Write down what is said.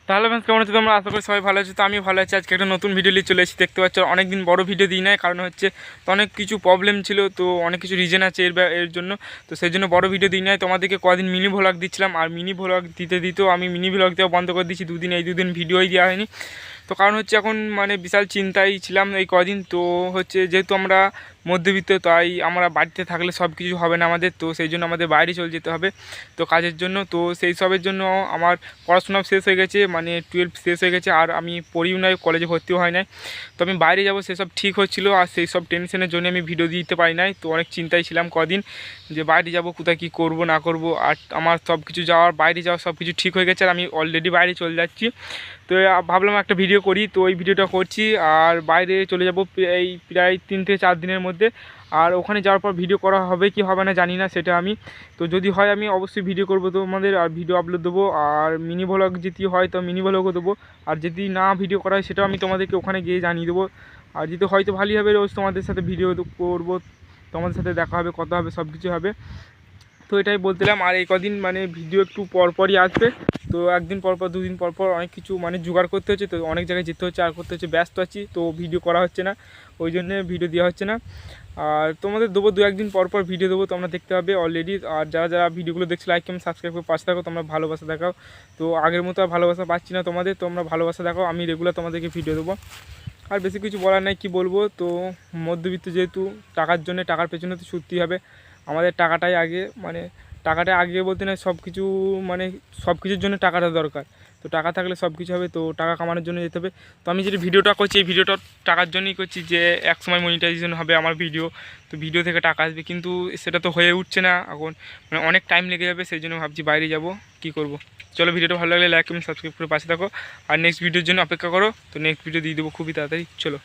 তাহলে ফ্রেন্ডস কেমন আছে তোমরা? আশা করি সবাই ভালো আছে। তো আমি ভালো আছি। আজকে একটা নতুন ভিডিও নিয়ে চলে এসেছি। দেখতে পাচ্ছ অনেকদিন বড় ভিডিও দিই নাই, কারণ হচ্ছে তো অনেক কিছু প্রবলেম ছিল, তো অনেক কিছু রিজন আছে এর জন্য। তো সেই জন্য বড় ভিডিও দিই নাই। তোমাদেরকে কদিন মিনি ভ্লগ দিচ্ছিলাম, আর মিনি ভ্লগ দিতেও আমি মিনি ভ্লগ দেওয়া বন্ধ করে দিচ্ছি। দুদিন ভিডিওই দেওয়া হয়নি। তো কারণ হচ্ছে এখন মানে বিশাল চিন্তায় ছিলাম এই কদিন। তো হচ্ছে যেহেতু আমরা মধ্যবিত্ত, তাই আমরা বাড়িতে থাকলে সব কিছু হবে না আমাদের, তো সেই জন্য আমাদের বাইরে চলে যেতে হবে তো কাজের জন্য। তো সেই সবের জন্য আমার পড়াশোনাও শেষ হয়ে গেছে, মানে 12 শেষ হয়ে গেছে, আর আমি পড়িও নাই, কলেজে ভর্তিও হয় নাই। তো আমি বাইরে যাব সেসব ঠিক হচ্ছিলো, আর সেই সব টেনশনের জন্য আমি ভিডিও দিতে পারি নাই। তো অনেক চিন্তায় ছিলাম কদিন যে বাইরে যাব, কোথায় কী করব না করব। আর আমার সব কিছু বাইরে যাওয়া সব কিছু ঠিক হয়ে গেছে, আর আমি অলরেডি বাইরে চলে যাচ্ছি। তো ভাবলাম একটা ভিডিও করি, তো ওই ভিডিওটা করছি। আর বাইরে চলে যাব এই প্রায় 3 থেকে 4 দিনের মধ্যে। আর ওখানে যাওয়ার পর ভিডিও করা হবে কি হবে না জানি না, সেটা আমি তো যদি হয় আমি অবশ্যই ভিডিও করবো তোমাদের, আর ভিডিও আপলোড দেবো। আর মিনি ভ্লগ যদি হয় তো মিনি ভ্লগও দেবো, আর যদি না ভিডিও করা হয় সেটাও আমি তোমাদেরকে ওখানে গিয়ে জানিয়ে দেবো। আর যদি হয়তো ভালোই হবে, রোজ তোমাদের সাথে ভিডিও করবো, তোমাদের সাথে দেখা হবে, কথা হবে, সব কিছু হবে। তো এটাই বলছিলাম। আর এই কদিন মানে ভিডিও একটু পরপরই আসবে। তো একদিন পরপর, দুদিন পরপর অনেক কিছু মানে জোগাড় করতে হচ্ছে, তো অনেক জায়গায় যেতে হচ্ছে, আর করতে হচ্ছে, ব্যস্ত আছি, তো ভিডিও করা হচ্ছে না, ওই জন্যে ভিডিও দেওয়া হচ্ছে না। আর তোমাদের দেবো 2-1 দিন পরপর ভিডিও দেবো, তোমরা দেখতে হবে অলরেডি। আর যারা ভিডিওগুলো দেখছো লাইক কমেন্ট সাবস্ক্রাইব করে পাশে থাকো, তোমরা ভালোবাসা দেখাও। তো আগের মতো আর ভালোবাসা পাচ্ছি না তোমাদের, তোমরা ভালোবাসা দেখাও, আমি রেগুলার তোমাদেরকে ভিডিও দেবো। আর বেশি কিছু বলার নাই, কি বলবো। তো মধ্যবিত্ত যেহেতু, টাকার জন্য, টাকার পেছনে তো ছুটতেই হবে আমাদের। টাকাটাই আগে, মানে টাকাটা আগে বলতে না, সব কিছু মানে সব কিছুর জন্য টাকাটা দরকার। তো টাকা থাকলে সব কিছু হবে, তো টাকা কামানোর জন্য যেতে হবে। তো আমি যে ভিডিওটা করছি, এই ভিডিওটা টাকার জন্যই করছি, যে একসময় মনিটাইজেশন হবে আমার ভিডিও, তো ভিডিও থেকে টাকা আসবে, কিন্তু সেটা তো হয়ে উঠছে না এখন, মানে অনেক টাইম লেগে যাবে। সেই জন্য ভাবছি বাইরে যাব, কি করব। চলো, ভিডিওটা ভালো লাগলে লাইক এবং সাবস্ক্রাইব করে পাশে থাকো, আর নেক্সট ভিডিওর জন্য অপেক্ষা করো। তো নেক্সট ভিডিও দিয়ে দেবো খুবই তাড়াতাড়ি। চলো।